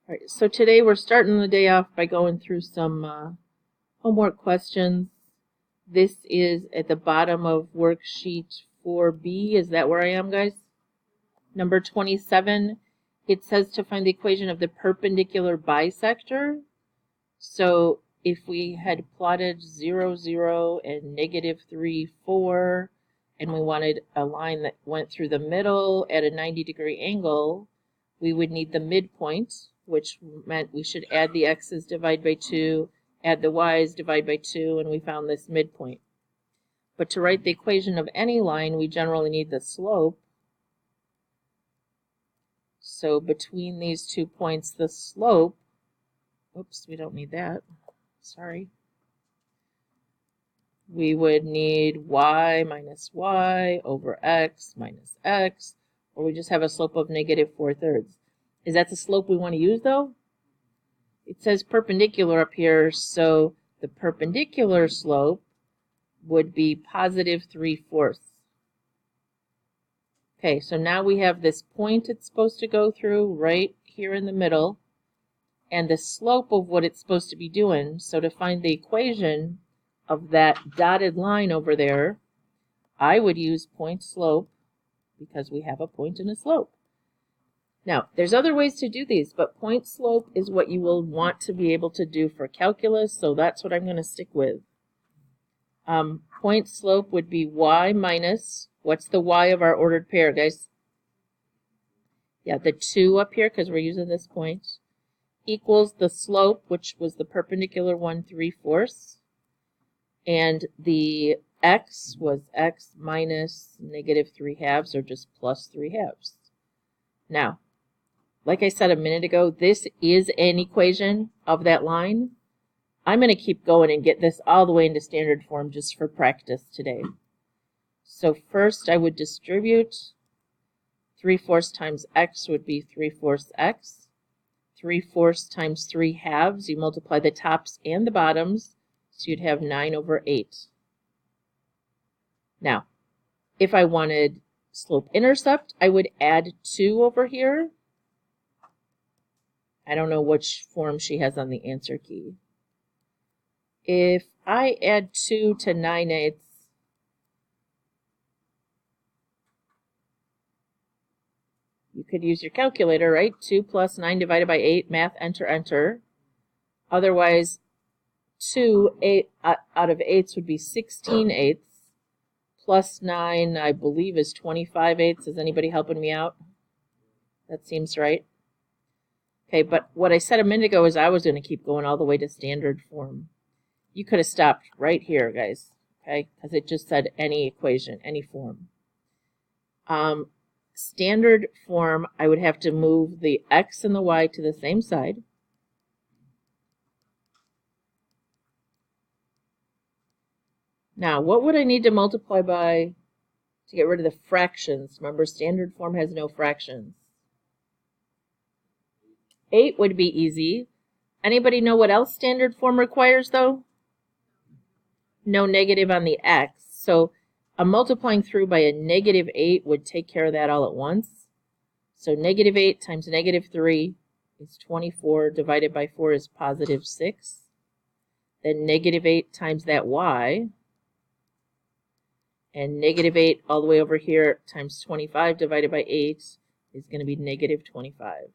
All right, so today we're starting the day off by going through some homework questions. This is at the bottom of worksheet 4B. Is that where I am, guys? Number 27. It says to find the equation of the perpendicular bisector. So if we had plotted 0, 0 and -3, 4, and we wanted a line that went through the middle at a 90-degree angle, we would need the midpoint, which meant we should add the x's, divide by 2, add the y's, divide by 2, and we found this midpoint. But to write the equation of any line, we generally need the slope. So between these 2 points, the slope, oops, we don't need that, sorry. We would need y minus y over x minus x, or we just have a slope of -4/3. Is that the slope we want to use, though? It says perpendicular up here, so the perpendicular slope would be +3/4. Okay, so now we have this point it's supposed to go through right here in the middle, and the slope of what it's supposed to be doing. So to find the equation of that dotted line over there, I would use point slope because we have a point and a slope. Now, there's other ways to do these, but point slope is what you will want to be able to do for calculus, so that's what I'm going to stick with. Point slope would be y minus, what's the y of our ordered pair, guys? Yeah, the 2 up here, because we're using this point, equals the slope, which was the perpendicular one, 3/4. And the x was x minus -3/2, or just +3/2. Now, like I said a minute ago, this is an equation of that line. I'm going to keep going and get this all the way into standard form just for practice today. So first I would distribute 3/4 times x would be 3/4 x. 3/4 times 3/2, you multiply the tops and the bottoms, so you'd have 9/8. Now, if I wanted slope-intercept, I would add 2 over here. I don't know which form she has on the answer key. If I add 2 to 9/8, you could use your calculator, right? 2 plus 9 divided by 8, math, enter, enter. Otherwise, 2 out of 8s would be 16/8. Plus 9, I believe, is 25/8. Is anybody helping me out? That seems right. Okay, but what I said a minute ago is I was going to keep going all the way to standard form. You could have stopped right here, guys, okay, because it just said any equation, any form. Standard form, I would have to move the x and the y to the same side. Now, what would I need to multiply by to get rid of the fractions? Remember, standard form has no fractions. 8 would be easy. Anybody know what else standard form requires, though? No negative on the x. So a multiplying through by a -8 would take care of that all at once. So -8 times -3 is 24, divided by 4 is +6. Then -8 times that y, and -8 all the way over here times 25 divided by 8 is going to be -25.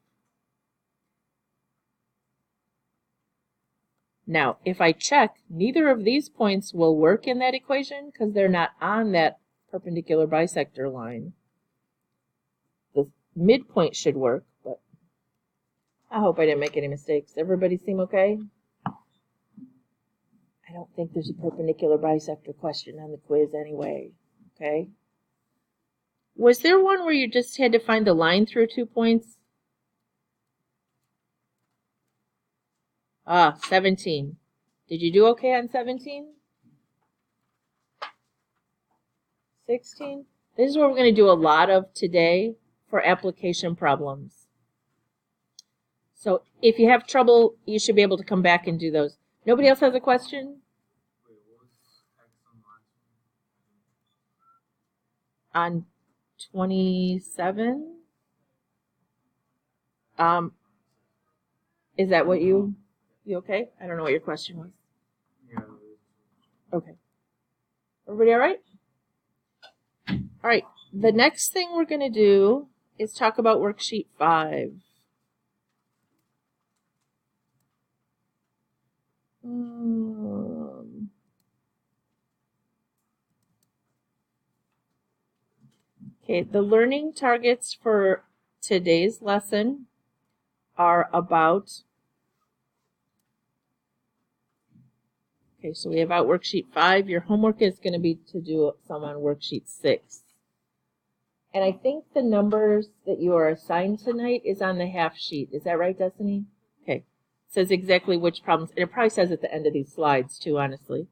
Now, if I check, neither of these points will work in that equation because they're not on that perpendicular bisector line. The midpoint should work, but I hope I didn't make any mistakes. Everybody seem okay? I don't think there's a perpendicular bisector question on the quiz anyway, okay? Was there one where you just had to find the line through 2 points? 17. Did you do okay on 17? 16? This is what we're going to do a lot of today for application problems. So if you have trouble, you should be able to come back and do those. Nobody else has a question? On 27? Is that what you okay? I don't know what your question was. Yeah. Okay. Everybody all right? All right. The next thing we're going to do is talk about worksheet 5. Okay, the learning targets for today's lesson are about, okay, so we have out worksheet 5. Your homework is going to be to do some on worksheet 6. And I think the numbers that you are assigned tonight is on the half sheet. Is that right, Destiny? Okay. It says exactly which problems, and it probably says at the end of these slides too, honestly.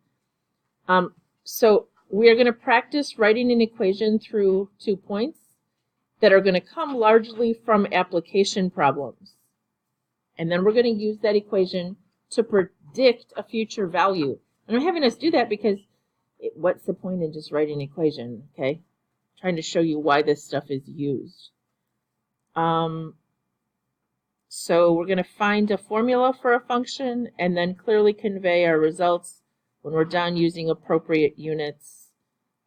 So we are going to practice writing an equation through 2 points that are going to come largely from application problems. And then we're going to use that equation to predict a future value. And I'm having us do that because what's the point in just writing an equation, okay? Trying to show you why this stuff is used. So we're going to find a formula for a function and then clearly convey our results when we're done using appropriate units.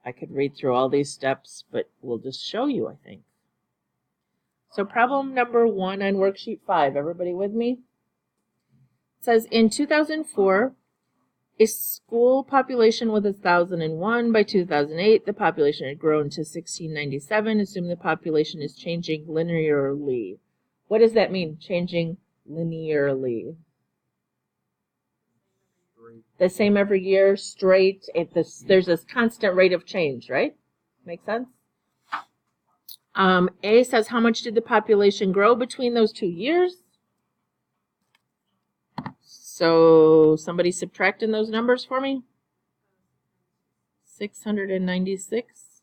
I could read through all these steps, but we'll just show you, I think. So problem number 1 on worksheet 5. Everybody with me? It says, in 2004, a school population was 1,001. By 2008, the population had grown to 1,697. Assume the population is changing linearly. What does that mean, changing linearly? The same every year, straight. There's this constant rate of change, right? Make sense? A says, how much did the population grow between those 2 years? So somebody subtracting those numbers for me? 696.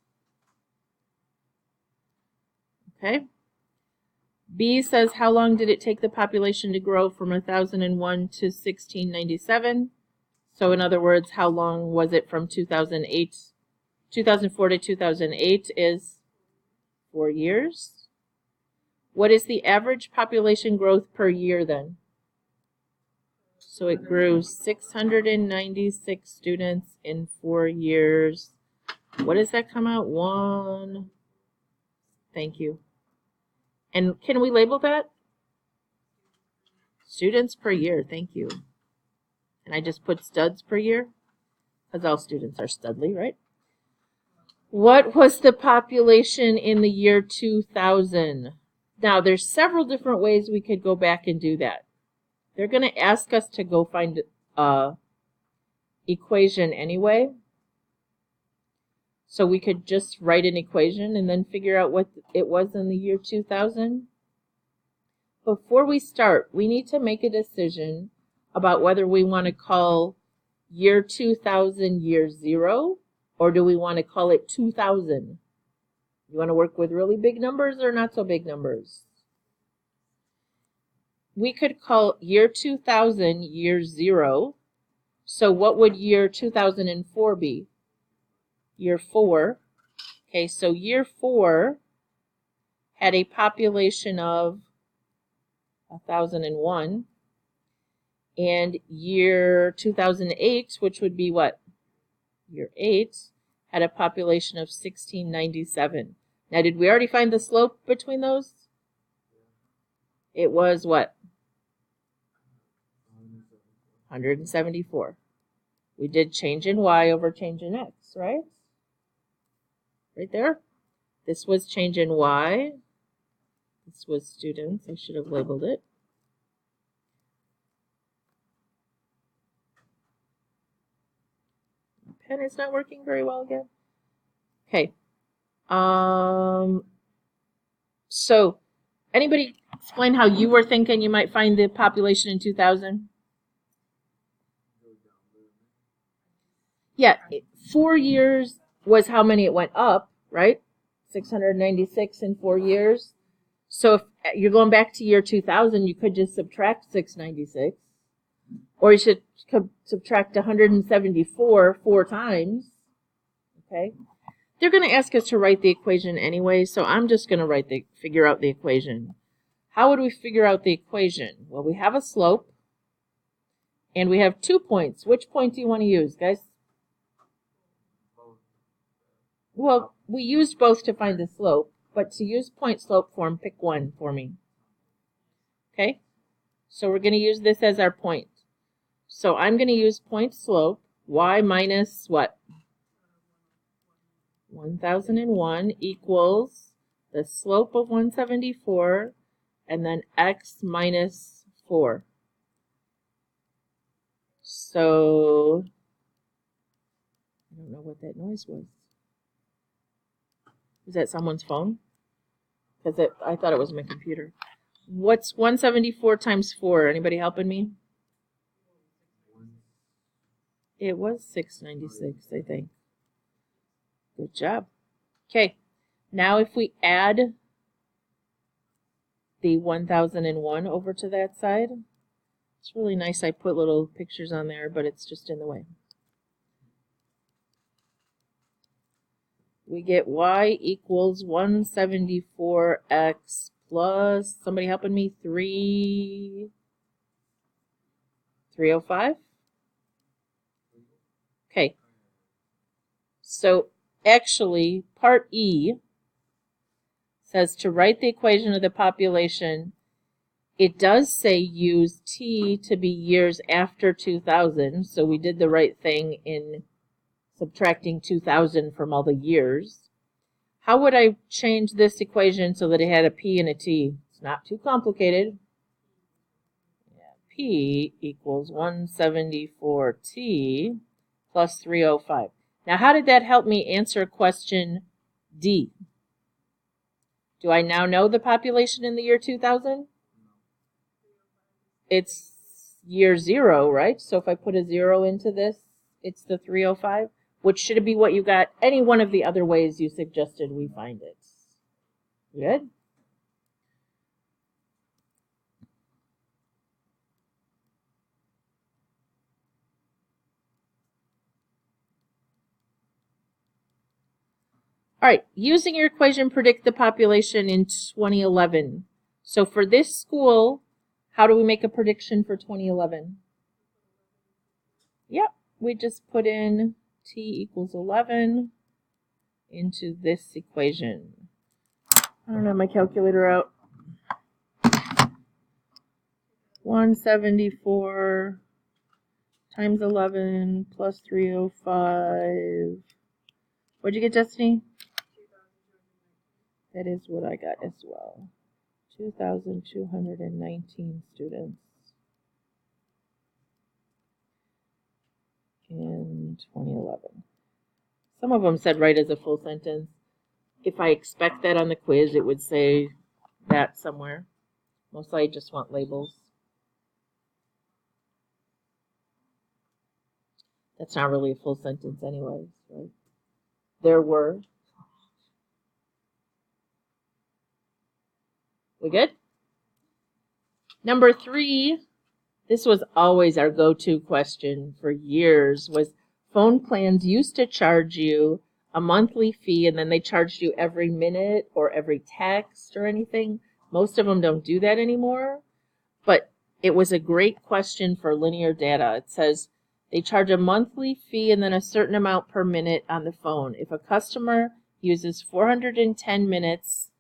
Okay. B says, how long did it take the population to grow from 1,001 to 1,697? So in other words, how long was it from 2004 to 2008 is 4 years. What is the average population growth per year then? So it grew 696 students in 4 years. What does that come out? 1. Thank you. And can we label that? Students per year. Thank you. And I just put studs per year because all students are studly, right? What was the population in the year 2000? Now, there's several different ways we could go back and do that. They're going to ask us to go find an equation anyway. So we could just write an equation and then figure out what it was in the year 2000. Before we start, we need to make a decision about whether we want to call year 2000 year 0, or do we want to call it 2000? You want to work with really big numbers or not so big numbers? We could call year 2000 year 0. So what would year 2004 be? Year 4. Okay, so year 4 had a population of 1,001. And year 2008, which would be what? Year 8, had a population of 1,697. Now, did we already find the slope between those? It was what? 174. We did change in y over change in x, right? Right there. This was change in y. This was students. I should have labeled it. My pen is not working very well again. Okay. So, anybody explain how you were thinking you might find the population in 2000? Yeah, 4 years was how many it went up, right? 696 in 4 years. So if you're going back to year 2000, you could just subtract 696. Or you should subtract 174 4 times. Okay? They're going to ask us to write the equation anyway, so I'm just going to figure out the equation. How would we figure out the equation? Well, we have a slope, and we have 2 points. Which point do you want to use, guys? Well, we used both to find the slope, but to use point slope form, pick one for me. Okay? So we're going to use this as our point. So I'm going to use point slope, y minus what? 1001 equals the slope of 174 and then x minus 4. So I don't know what that noise was. Is that someone's phone? Because I thought it was my computer. What's 174 times 4? Anybody helping me? It was 696, I think. Good job. Okay, now if we add the 1001 over to that side, it's really nice. I put little pictures on there, but it's just in the way. We get y equals 174x plus, somebody helping me, 305? Okay. So actually, part E says to write the equation of the population. It does say use t to be years after 2000, so we did the right thing in subtracting 2000 from all the years. How would I change this equation so that it had a p and a t? It's not too complicated. P equals 174t plus 305. Now, how did that help me answer question D? Do I now know the population in the year 2000? It's year 0, right? So if I put a 0 into this, it's the 305, which should be what you got any one of the other ways you suggested we find it. Good? All right, using your equation, predict the population in 2011. So for this school, how do we make a prediction for 2011? Yep, we just put in t equals 11 into this equation. I don't have my calculator out. 174 times 11 plus 305. What'd you get, Destiny? That is what I got as well. 2,219 students in 2011. Some of them said write as a full sentence. If I expect that on the quiz, it would say that somewhere. Mostly I just want labels. That's not really a full sentence anyways, right? There were. We good? Number 3, this was always our go-to question for years, was phone plans used to charge you a monthly fee and then they charged you every minute or every text or anything. Most of them don't do that anymore, but it was a great question for linear data. It says they charge a monthly fee and then a certain amount per minute on the phone. If a customer uses 410 minutes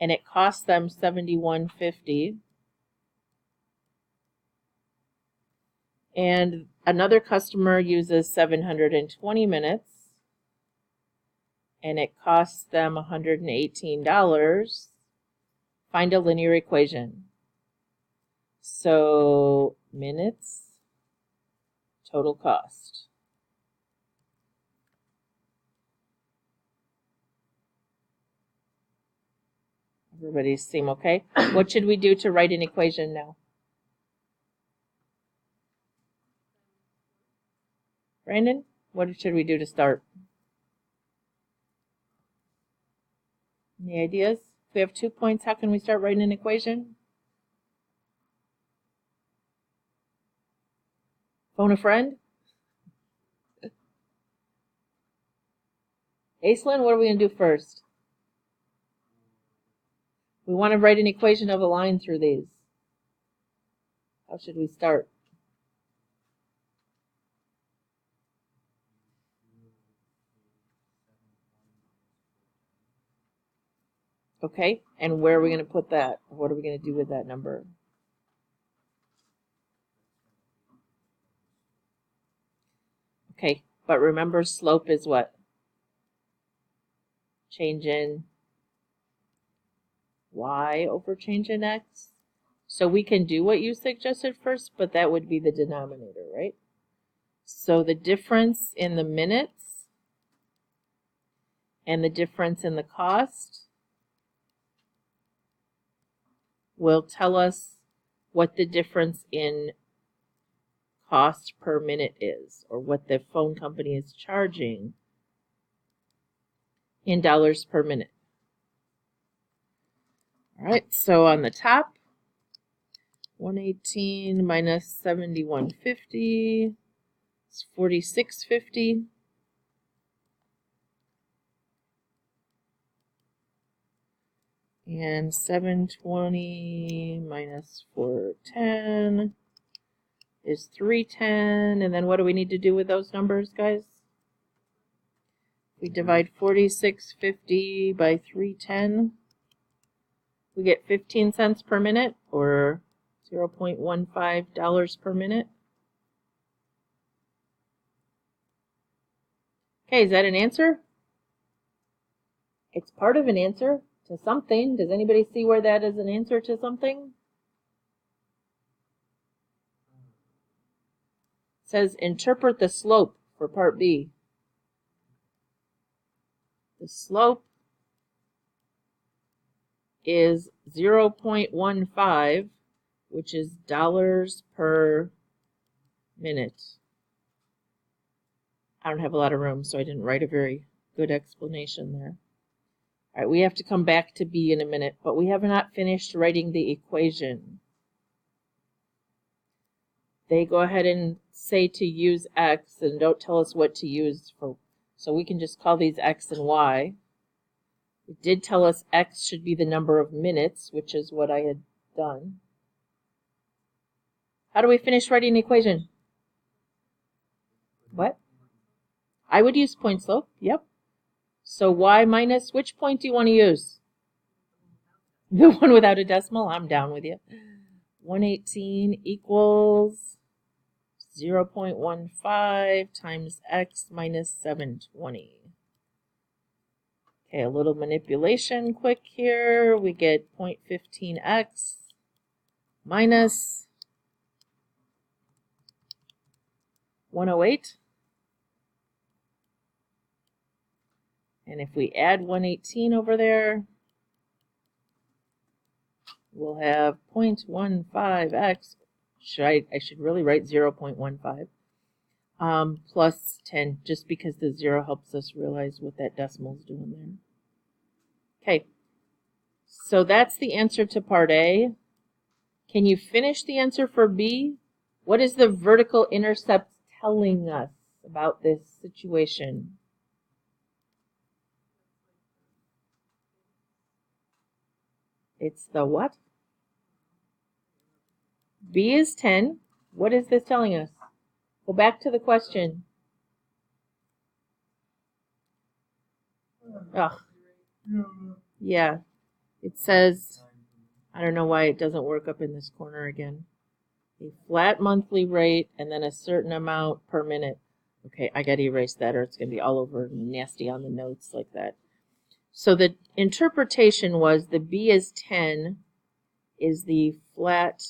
and it costs them $71.50, and another customer uses 720 minutes and it costs them $118, find a linear equation. So minutes, total cost. Everybody seem okay? What should we do to write an equation now? Brandon, what should we do to start? Any ideas? If we have 2 points, how can we start writing an equation? Phone a friend? Aislinn, what are we going to do first? We want to write an equation of a line through these. How should we start? Okay, and where are we going to put that? What are we going to do with that number? Okay, but remember slope is what? Change in y over change in x. So we can do what you suggested first, but that would be the denominator, right? So the difference in the minutes and the difference in the cost will tell us what the difference in cost per minute is, or what the phone company is charging in dollars per minute. All right, so on the top, 118 minus 7150 is 4650. And 720 minus 410 is 310. And then what do we need to do with those numbers, guys? We divide 4650 by 310. We get 15 cents per minute, or $0.15 per minute. Okay, is that an answer? It's part of an answer to something. Does anybody see where that is an answer to something? It says interpret the slope for part B. The slope is 0.15, which is dollars per minute. I don't have a lot of room, so I didn't write a very good explanation there. All right, we have to come back to B in a minute, but we have not finished writing the equation. They go ahead and say to use X and don't tell us what to use for, so we can just call these X and Y. It did tell us X should be the number of minutes, which is what I had done. How do we finish writing the equation? What? I would use point slope, yep. So Y minus, which point do you want to use? The one without a decimal? I'm down with you. 118 equals 0.15 times X minus 720. Okay, a little manipulation quick here. We get 0.15X minus 108. And if we add 118 over there, we'll have 0.15x. I should really write 0.15 plus 10, just because the 0 helps us realize what that decimal is doing there. Okay, so that's the answer to part A. Can you finish the answer for B? What is the vertical intercept telling us about this situation? It's the what? B is 10. What is this telling us? Go back to the question. Ugh. Yeah. It says, I don't know why it doesn't work up in this corner again. A flat monthly rate and then a certain amount per minute. Okay, I got to erase that or it's going to be all over nasty on the notes like that. So the interpretation was the B is 10 is the flat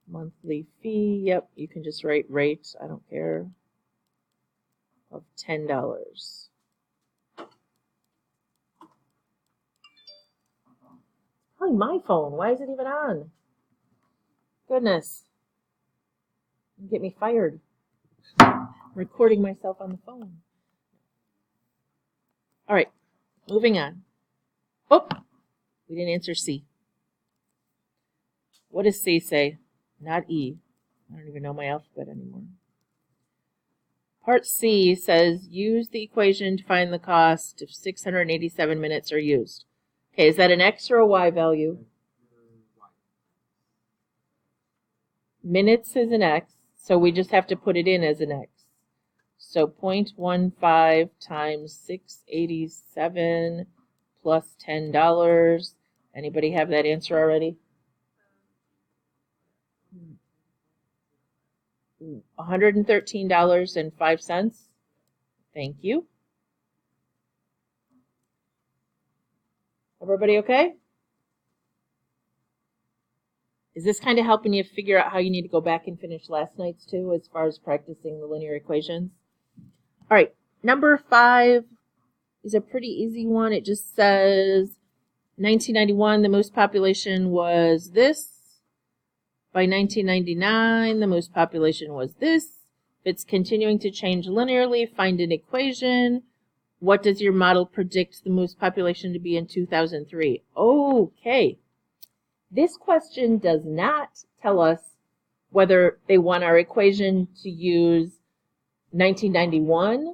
monthly fee. Yep, you can just write rate, I don't care, of $10. Oh, my phone. Why is it even on? Goodness. Get me fired. I'm recording myself on the phone. All right, moving on. Oh, we didn't answer C. What does C say? Not E. I don't even know my alphabet anymore. Part C says use the equation to find the cost if 687 minutes are used. Okay, is that an X or a Y value? Minutes is an X, so we just have to put it in as an X. So 0.15 times 687 plus $10. Anybody have that answer already? $113.05. Thank you. Everybody okay? Is this kind of helping you figure out how you need to go back and finish last night's too, as far as practicing the linear equations? All right, number 5 is a pretty easy one. It just says 1991, the moose population was this. By 1999, the moose population was this. If it's continuing to change linearly, find an equation. What does your model predict the moose population to be in 2003? Okay. This question does not tell us whether they want our equation to use 1991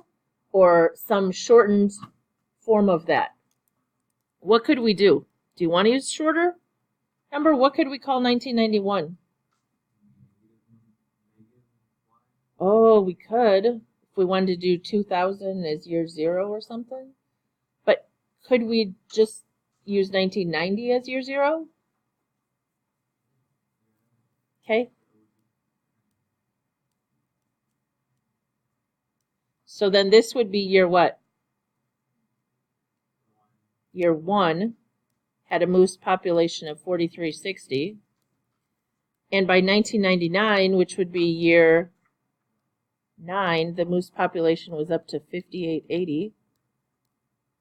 or some shortened form of that. What could we do? Do you want to use shorter? Remember, what could we call 1991? Oh, we could, if we wanted to do 2000 as year 0 or something. But could we just use 1990 as year 0? Okay. So then this would be year what? Year 1 had a moose population of 4,360. And by 1999, which would be year 9, the moose population was up to 5,880.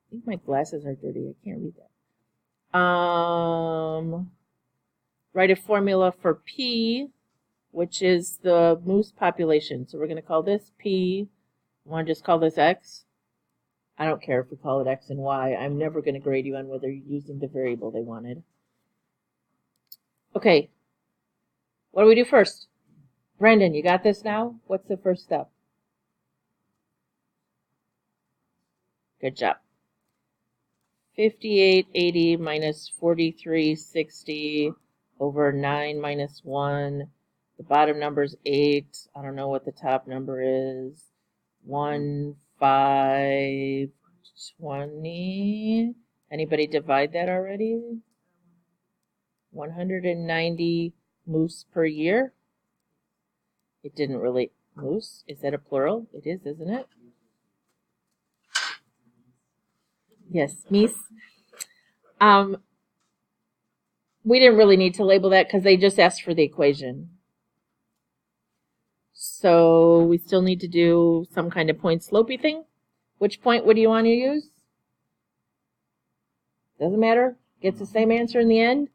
I think my glasses are dirty. I can't read that. Write a formula for P, which is the moose population. So we're going to call this P. I want to just call this X. I don't care if we call it X and Y. I'm never going to grade you on whether you're using the variable they wanted. Okay. What do we do first? Brandon, you got this now? What's the first step? Good job. 5880 minus 4360 over 9 minus 1. The bottom number is 8. I don't know what the top number is. 1520. Anybody divide that already? 190 moose per year. It didn't really. Moose, is that a plural? It is, isn't it? Yes, meese. We didn't really need to label that because they just asked for the equation. So we still need to do some kind of point slopey thing. Which point would you want to use? Doesn't matter. Gets the same answer in the end.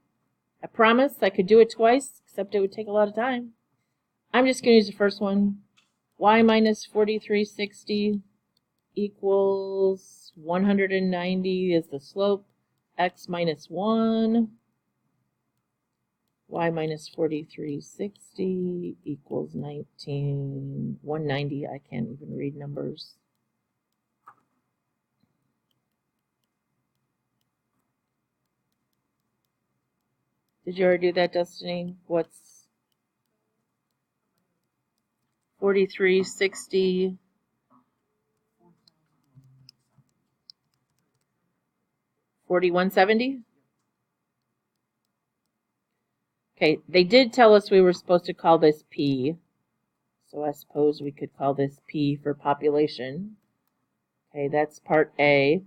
I promise I could do it twice, except it would take a lot of time. I'm just going to use the first one. Y minus 4360 equals 190 is the slope. X minus 1. Y minus 4360 equals 190. I can't even read numbers. Did you already do that, Destiny? What's 4360? 4170? Okay, they did tell us we were supposed to call this P. So I suppose we could call this P for population. Okay, that's part A.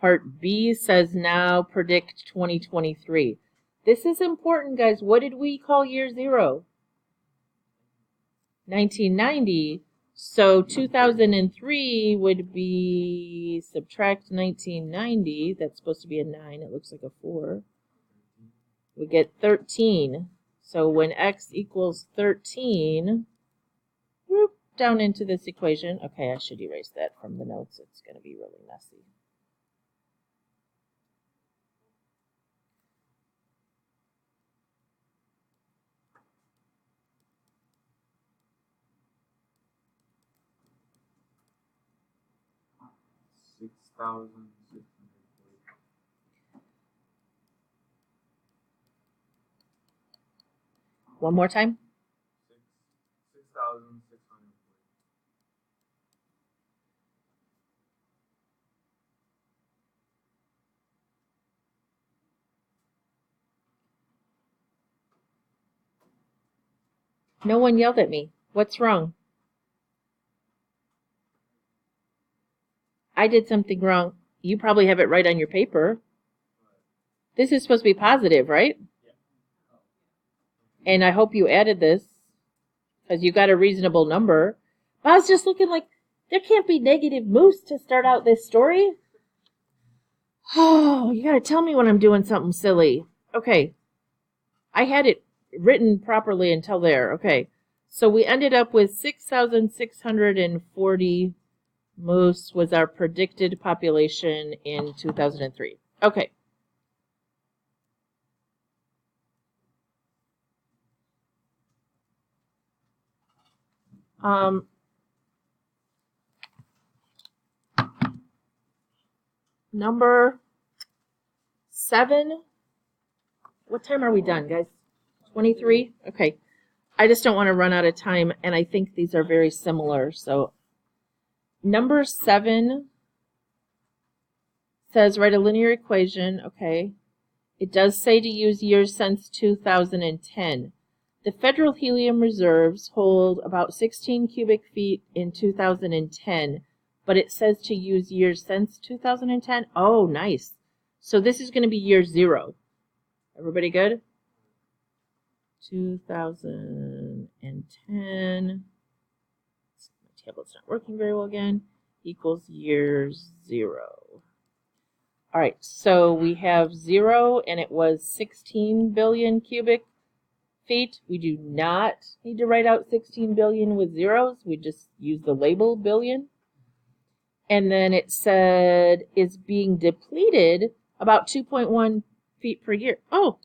Part B says now predict 2023. This is important, guys. What did we call year 0? 1990. So 2003 would be subtract 1990. That's supposed to be a 9. It looks like a 4. We get 13. So when x equals 13, whoop, down into this equation. Okay, I should erase that from the notes. It's going to be really messy. One more time. 6,640. No one yelled at me. What's wrong? I did something wrong. You probably have it right on your paper. This is supposed to be positive, right? And I hope you added this because you got a reasonable number. But I was just looking like there can't be negative moose to start out this story. Oh, you got to tell me when I'm doing something silly. Okay. I had it written properly until there. Okay. So we ended up with 6,640 moose was our predicted population in 2003. Okay. Number 7. What time are we done, guys? 23? Okay. I just don't want to run out of time, and I think these are very similar. So number 7 says write a linear equation. Okay. It does say to use years since 2010. The federal helium reserves hold about 16 cubic feet in 2010, but it says to use years since 2010. Oh, nice. So this is going to be year 0. Everybody good? 2010. My tablet's not working very well again. Equals year 0. All right, so we have 0, and it was 16 billion cubic feet. We do not need to write out 16 billion with zeros. We just use the label billion. And then it said is being depleted about 2.1 feet per year. Oh,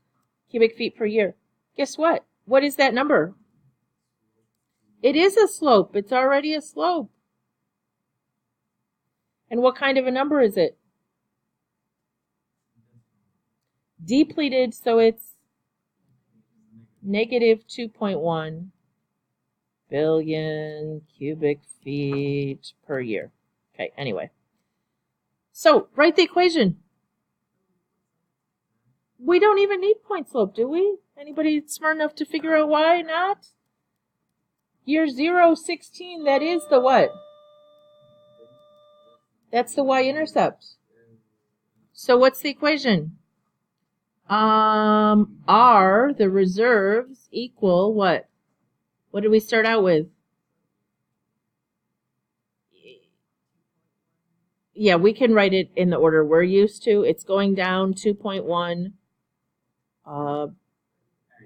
cubic feet per year. Guess what? What is that number? It is a slope. It's already a slope. And what kind of a number is it? Depleted, so it's negative 2.1 billion cubic feet per year. Okay, anyway. So, write the equation. We don't even need point slope, do we? Anybody smart enough to figure out why not? Year 0, 16, that is the what? That's the y-intercept. So what's the equation? R, the reserves, equal what? What did we start out with? Yeah, we can write it in the order we're used to. It's going down 2.1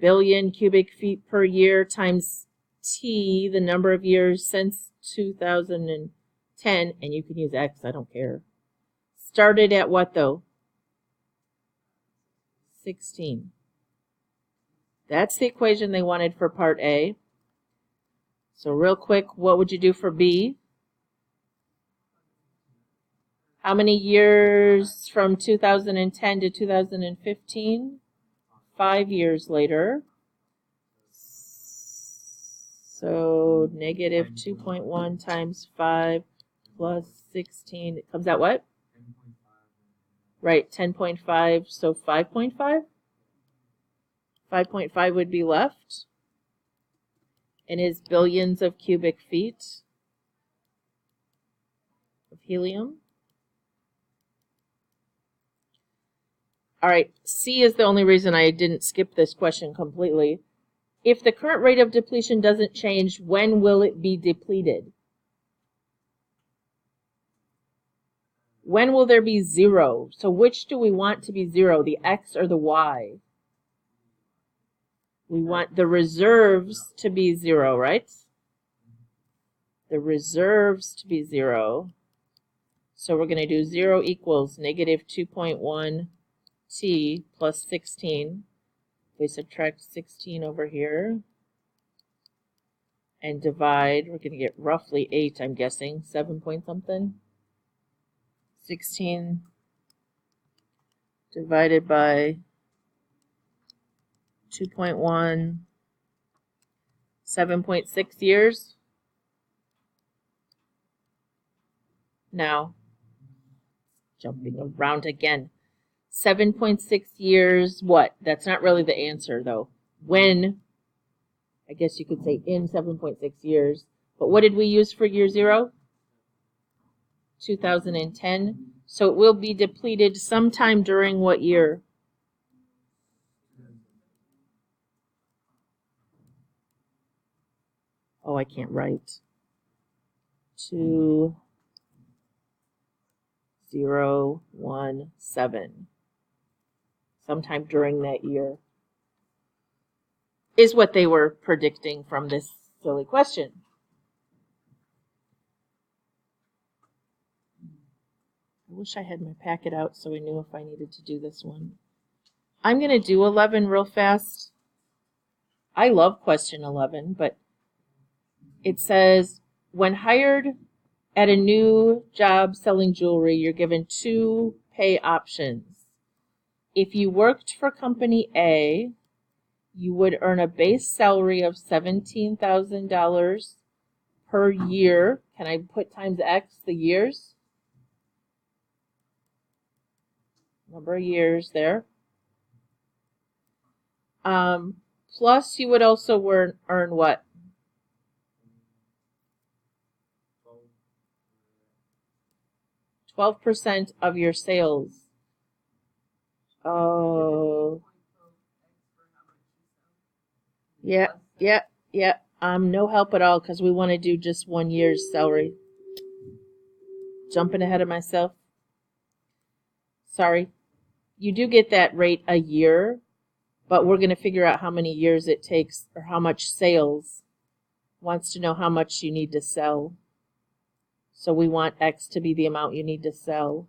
billion cubic feet per year times T, the number of years since 2010, and you can use X, I don't care. Started at what though? 16. That's the equation they wanted for part A. So real quick, what would you do for B? How many years from 2010 to 2015? 5 years later. So negative 2.1 times 5 plus 16. It comes out what? 10.5. Right, 10.5. So 5.5? 5.5 would be left. And is billions of cubic feet of helium. All right, C is the only reason I didn't skip this question completely. If the current rate of depletion doesn't change, when will it be depleted? When will there be 0? So which do we want to be 0, the X or the Y? We want the reserves to be 0, right? The reserves to be 0. So we're going to do 0 equals negative 2.1 T plus 16. We subtract 16 over here and divide. We're going to get roughly 8, I'm guessing. 7 point something. 16 divided by 2.1 7.6 years. Now, jumping around again. 7.6 years, what? That's not really the answer, though. When, I guess you could say in 7.6 years. But what did we use for year 0? 2010. So it will be depleted sometime during what year? Oh, I can't write. 2017. Sometime during that year is what they were predicting from this silly question. I wish I had my packet out so I knew if I needed to do this one. I'm going to do 11 real fast. I love question 11, but it says, when hired at a new job selling jewelry, you're given 2 pay options. If you worked for company A, you would earn a base salary of $17,000 per year. Can I put times X the years? Number of years there. Plus, you would also earn what? 12% of your sales. Oh. Yeah. No help at all because we want to do just 1 year's salary. Jumping ahead of myself. Sorry. You do get that rate a year, but we're going to figure out how many years it takes or how much sales. Wants to know how much you need to sell. So we want X to be the amount you need to sell.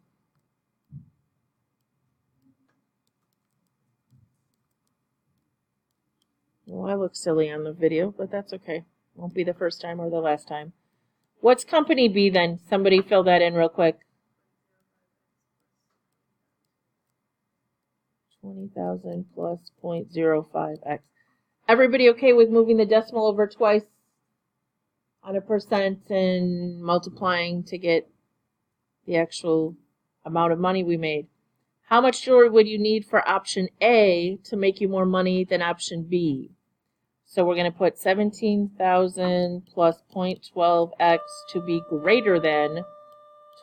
Well, I look silly on the video, but that's okay. Won't be the first time or the last time. What's company B then? Somebody fill that in real quick. 20,000 plus 0.05x. Everybody okay with moving the decimal over twice on a percent and multiplying to get the actual amount of money we made? How much jewelry would you need for option A to make you more money than option B? So we're going to put 17,000 plus 0.12x to be greater than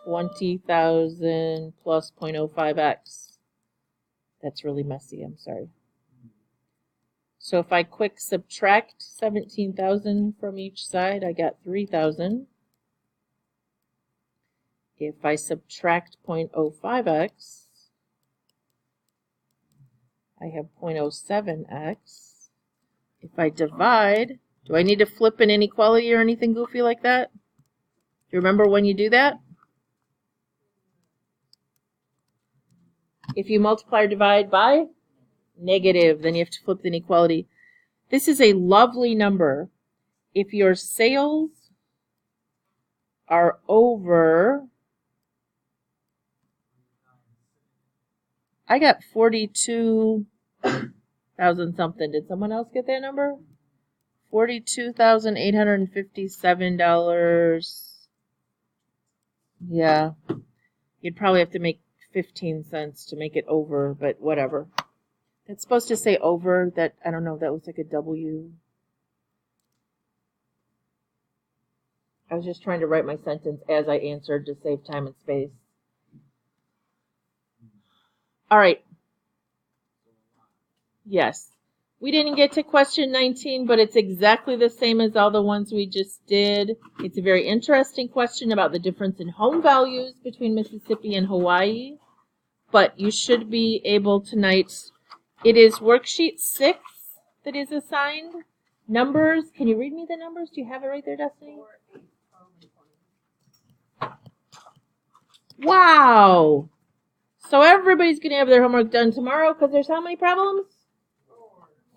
20,000 plus 0.05x. That's really messy, I'm sorry. So if I quick subtract 17,000 from each side, I got 3,000. If I subtract 0.05x, I have 0.07x. If I divide, do I need to flip an inequality or anything goofy like that? Do you remember when you do that? If you multiply or divide by negative, then you have to flip the inequality. This is a lovely number. If your sales are over, I got 42,000 something. Did someone else get that number? $42,857. Yeah. You'd probably have to make 15 cents to make it over, but whatever. It's supposed to say over. That, I don't know, that looks like a W. I was just trying to write my sentence as I answered to save time and space. All right. Yes. We didn't get to question 19, but it's exactly the same as all the ones we just did. It's a very interesting question about the difference in home values between Mississippi and Hawaii. But you should be able tonight. It is worksheet 6 that is assigned. Numbers. Can you read me the numbers? Do you have it right there, Destiny? Wow. So everybody's going to have their homework done tomorrow because there's how many problems?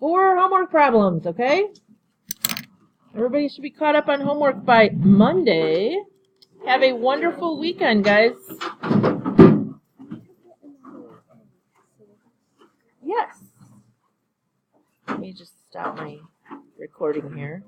4 homework problems, okay? Everybody should be caught up on homework by Monday. Have a wonderful weekend, guys. Yes. Let me just stop my recording here.